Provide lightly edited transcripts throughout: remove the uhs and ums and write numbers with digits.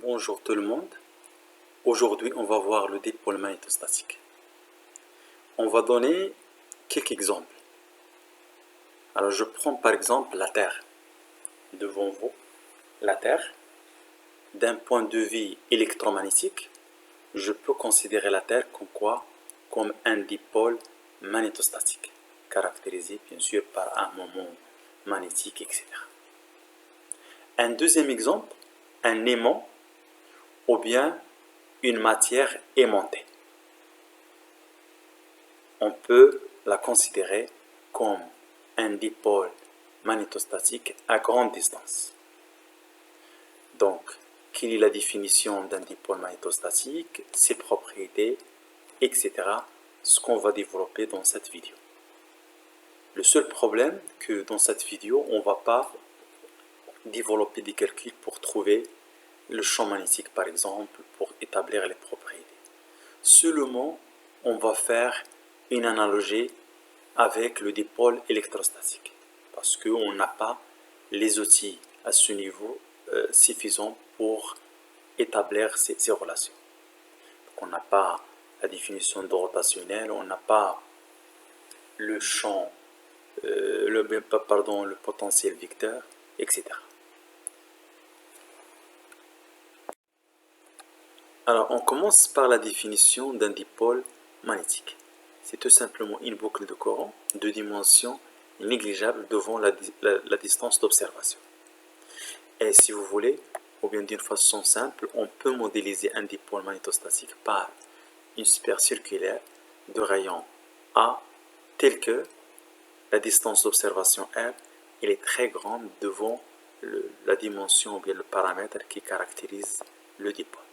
Bonjour tout le monde. Aujourd'hui, on va voir le dipôle magnétostatique. On va donner quelques exemples. Alors, je prends par exemple la Terre. Devant vous, la Terre. D'un point de vue électromagnétique, je peux considérer la Terre comme quoi? Comme un dipôle magnétostatique, caractérisé bien sûr par un moment magnétique, etc. Un deuxième exemple, un aimant ou bien une matière aimantée. On peut la considérer comme un dipôle magnétostatique à grande distance. Donc, quelle est la définition d'un dipôle magnétostatique, ses propriétés, etc. Ce qu'on va développer dans cette vidéo. Le seul problème que dans cette vidéo, on ne va pas développer des calculs pour trouver le champ magnétique par exemple, pour établir les propriétés. Seulement, on va faire une analogie avec le dipôle électrostatique parce qu'on n'a pas les outils à ce niveau suffisants pour établir ces relations. Donc, on n'a pas la définition de rotationnel, on n'a pas le champ, le potentiel vecteur, etc. Alors, on commence par la définition d'un dipôle magnétique. C'est tout simplement une boucle de courant de dimension négligeable devant la distance d'observation. Et si vous voulez, ou bien d'une façon simple, on peut modéliser un dipôle magnétostatique par une sphère circulaire de rayon A tel que la distance d'observation R elle est très grande devant la dimension ou bien le paramètre qui caractérise le dipôle.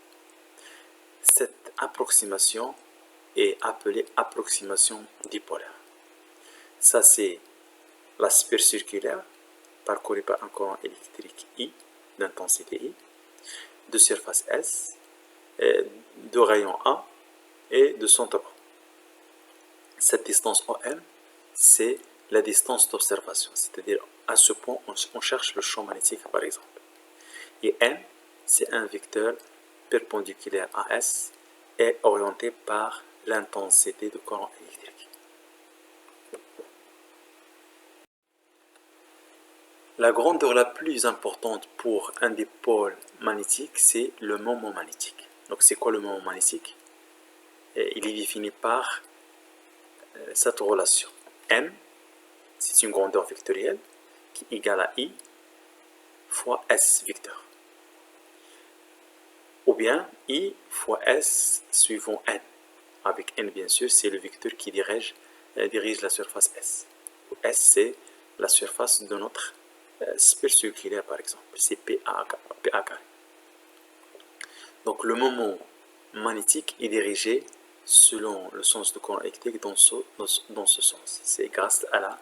Cette approximation est appelée approximation dipolaire. Ça, c'est la sphère circulaire parcourue par un courant électrique I, d'intensité I, de surface S, de rayon A et de centre O. Cette distance OM, c'est la distance d'observation, c'est-à-dire à ce point, on cherche le champ magnétique par exemple. Et M, c'est un vecteur perpendiculaire à S et orienté par l'intensité du courant électrique. La grandeur la plus importante pour un dipôle magnétique, c'est le moment magnétique. Donc, c'est quoi le moment magnétique? Il est défini par cette relation. M, c'est une grandeur vectorielle qui est égale à I fois S vecteur. Ou bien I fois S suivant N. Avec N, bien sûr, c'est le vecteur qui dirige la surface S. S, c'est la surface de notre sphère circulaire, par exemple. C'est PA carré. Donc, le moment magnétique est dirigé selon le sens du courant électrique dans ce sens. C'est grâce à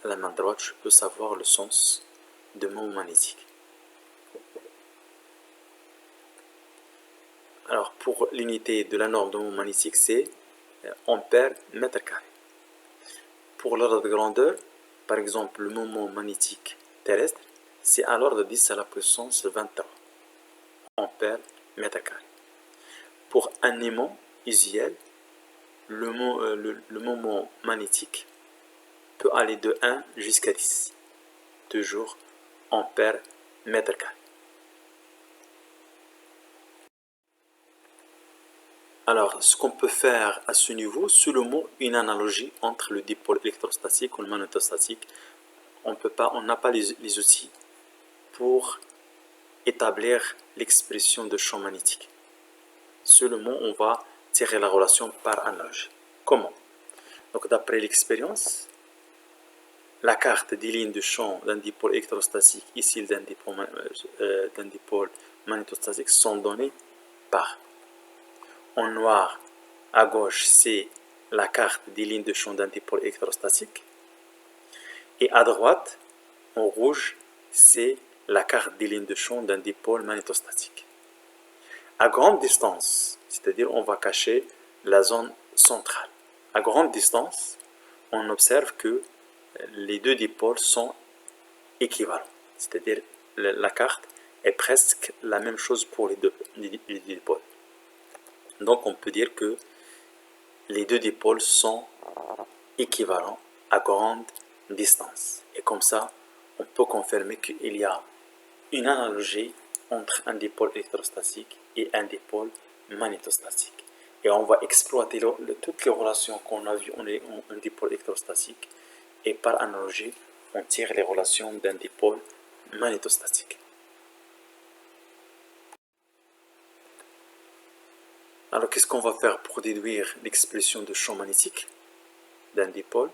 la main droite, je peux savoir le sens de moment magnétique. Alors, pour l'unité de la norme de moment magnétique, c'est ampère mètre carré. Pour l'ordre de grandeur, par exemple, le moment magnétique terrestre, c'est à l'ordre de 10 à la puissance 23 ampère mètre carré. Pour un aimant usuel, le moment magnétique peut aller de 1 jusqu'à 10, toujours ampère mètre carré. Alors, ce qu'on peut faire à ce niveau, c'est une analogie entre le dipôle électrostatique et le magnétostatique. On n'a pas les outils pour établir l'expression de champ magnétique. Seulement, on va tirer la relation par analogie. Comment? Donc, d'après l'expérience, la carte des lignes de champ d'un dipôle électrostatique et celle d'un dipôle magnétostatique sont données par. En noir, à gauche, c'est la carte des lignes de champ d'un dipôle électrostatique. Et à droite, en rouge, c'est la carte des lignes de champ d'un dipôle magnétostatique. À grande distance, c'est-à-dire on va cacher la zone centrale. À grande distance, on observe que les deux dipôles sont équivalents. C'est-à-dire la carte est presque la même chose pour les deux dipôles. Donc on peut dire que les deux dipôles sont équivalents à grande distance. Et comme ça, on peut confirmer qu'il y a une analogie entre un dipôle électrostatique et un dipôle magnétostatique. Et on va exploiter toutes les relations qu'on a vues en un dipôle électrostatique, et par analogie, on tire les relations d'un dipôle magnétostatique. Alors, qu'est-ce qu'on va faire pour déduire l'expression de champ magnétique d'un dipôle?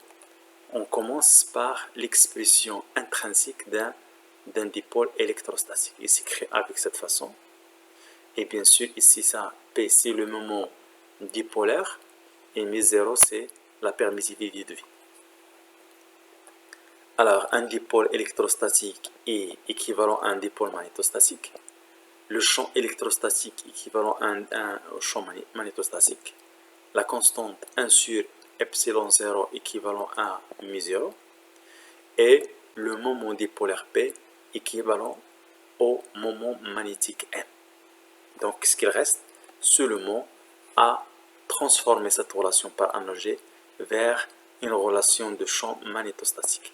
On commence par l'expression intrinsèque d'un dipôle électrostatique. Il s'écrit avec cette façon. Et bien sûr, ici, ça, P, c'est le moment dipolaire, et μ0, c'est la permittivité de vie. Alors, un dipôle électrostatique est équivalent à un dipôle magnétostatique. Le champ électrostatique équivalent à un champ magnétostatique. La constante 1 sur epsilon 0 équivalent à μ0. Et le moment dipolaire P équivalent au moment magnétique M. Donc, ce qu'il reste seulement à transformer cette relation par analogie vers une relation de champ magnétostatique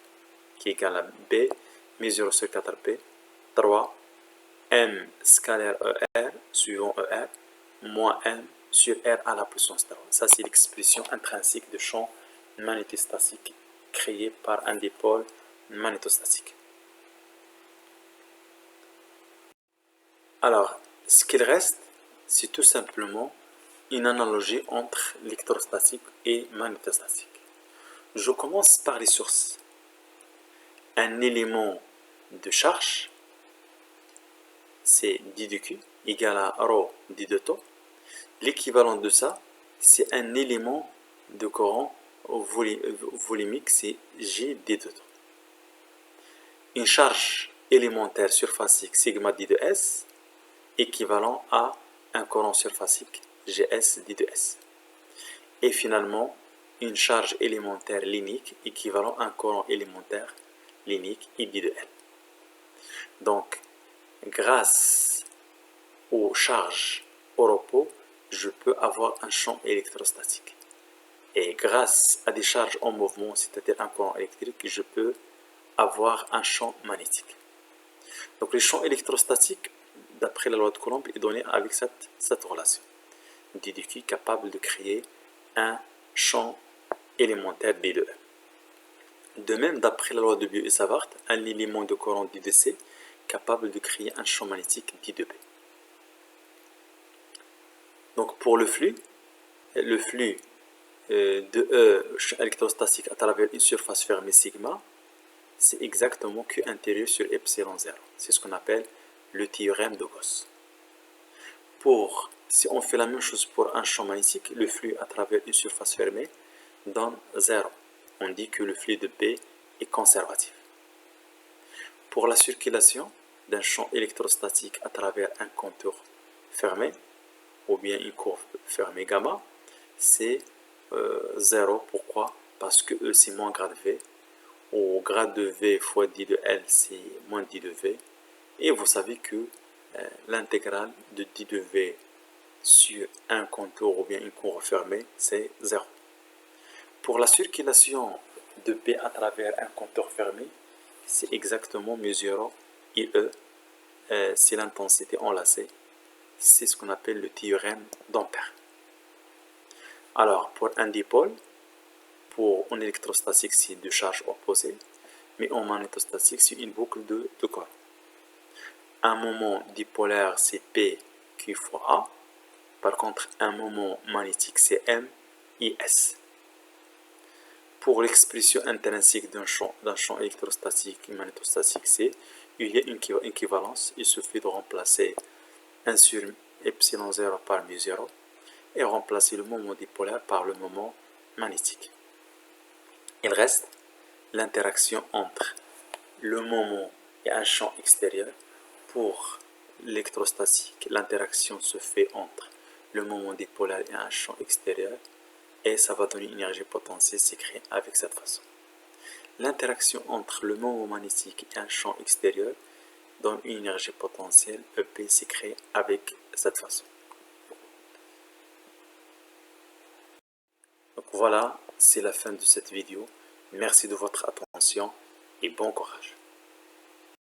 qui est égale à B, μ0 sur 4P, 3, M scalaire ER, suivant ER, moins M sur R à la puissance 3. Ça, c'est l'expression intrinsèque de champ magnétostatique créée par un dipôle magnétostatique. Alors, ce qu'il reste, c'est tout simplement une analogie entre l'électrostatique et magnétostatique. Je commence par les sources. Un élément de charge, c'est d de Q, égal à ρ d de taux. L'équivalent de ça, c'est un élément de courant volumique, c'est G d de taux. Une charge élémentaire surfacique sigma d de S, équivalent à un courant surfacique Gs d de S. Et finalement, une charge élémentaire linéaire équivalent à un courant élémentaire linéaire I d de L. Donc, grâce aux charges au repos, je peux avoir un champ électrostatique. Et grâce à des charges en mouvement, c'est-à-dire un courant électrique, je peux avoir un champ magnétique. Donc, le champ électrostatique, d'après la loi de Coulomb, est donné avec cette relation. D de Q capable de créer un champ élémentaire D de L. De même, d'après la loi de Biot et Savart, un élément de courant D de C capable de créer un champ magnétique D de B. Donc pour le flux de E électrostatique à travers une surface fermée sigma, c'est exactement Q intérieur sur epsilon 0. C'est ce qu'on appelle le théorème de Gauss. Si on fait la même chose pour un champ magnétique, le flux à travers une surface fermée donne 0. On dit que le flux de B est conservatif. Pour la circulation d'un champ électrostatique à travers un contour fermé, ou bien une courbe fermée gamma, c'est 0. Pourquoi? Parce que E c'est moins grade V, au grade de V fois d de L c'est moins d de V, et vous savez que l'intégrale de d de V sur un contour ou bien une courbe fermée, c'est 0. Pour la circulation de B à travers un contour fermé, c'est exactement μ0 IE, c'est l'intensité enlacée. C'est ce qu'on appelle le théorème d'Ampère. Alors, pour un dipôle, en électrostatique, c'est deux charges opposées, mais en magnétostatique, c'est une boucle de courant. Un moment dipolaire, c'est P Q fois A. Par contre, un moment magnétique, c'est M I S. Pour l'expression intrinsèque d'un champ électrostatique et magnétostatique, c'est il y a une équivalence. Il suffit de remplacer 1 sur epsilon 0 par μ0 et remplacer le moment dipolaire par le moment magnétique. Il reste l'interaction entre le moment et un champ extérieur. Pour l'électrostatique, l'interaction se fait entre le moment dipolaire et un champ extérieur, et ça va donner une énergie potentielle s'écrit avec cette façon. L'interaction entre le moment magnétique et un champ extérieur donne une énergie potentielle EP s'est créée avec cette façon. Donc voilà, c'est la fin de cette vidéo. Merci de votre attention et bon courage.